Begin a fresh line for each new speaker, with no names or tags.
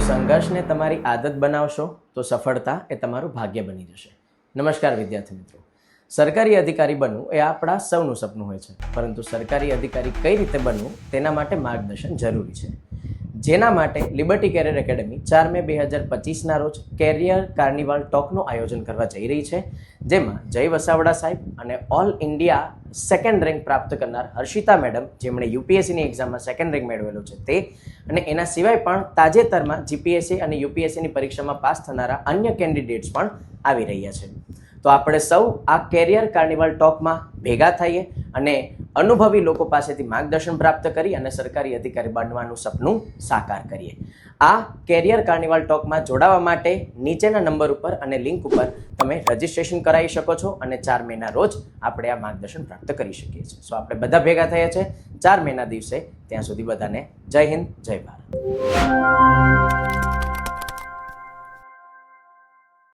સંઘર્ષને તમારી આદત બનાવશો તો સફળતા એ તમારું ભાગ્ય બની જશે. નમસ્કાર વિદ્યાર્થી મિત્રો. સરકારી અધિકારી બનવું એ આપણા સૌનું સપનું હોય છે, પરંતુ સરકારી અધિકારી કઈ રીતે બનવું તેના માટે માર્ગદર્શન જરૂરી છે. જેના માટે લિબર્ટી કેરિયર એકેડમી 4 મે 2025ના રોજ કેરિયર કાર્નિવલ ટોકનું આયોજન કરવા જઈ રહી છે, જેમાં જય વસાવડા સાહેબ અને ઓલ ઇન્ડિયા સેકન્ડ રેન્ક પ્રાપ્ત કરનાર હર્ષિતા મેડમ, જેમણે યુપીએસસીની એક્ઝામમાં સેકન્ડ રેન્ક મેળવેલો છે તે, અને એના સિવાય પણ તાજેતરમાં જીપીએસસી અને યુપીએસસીની પરીક્ષામાં પાસ થનારા અન્ય કેન્ડિડેટ્સ પણ આવી રહ્યા છે. તો આપણે સૌ આ કેરિયર કાર્નિવલ ટોકમાં ભેગા થઈએ અને અનુભવી લોકો પાસેથી માર્ગદર્શન પ્રાપ્ત કરી અને સરકારી અધિકારી બનવાનું સપનું સાકાર કરીએ. આ કેરિયર કાર્નિવલ ટોકમાં જોડાવા માટે નીચેના નંબર ઉપર અને લિંક ઉપર તમે રજિસ્ટ્રેશન કરાવી શકો છો અને 4 મેના રોજ આપણે આ માર્ગદર્શન પ્રાપ્ત કરી શકીએ છીએ. સો આપણે બધા ભેગા થયા છે 4 મેના દિવસે. ત્યાં સુધી બધાને જય હિન્દ, જય ભારત.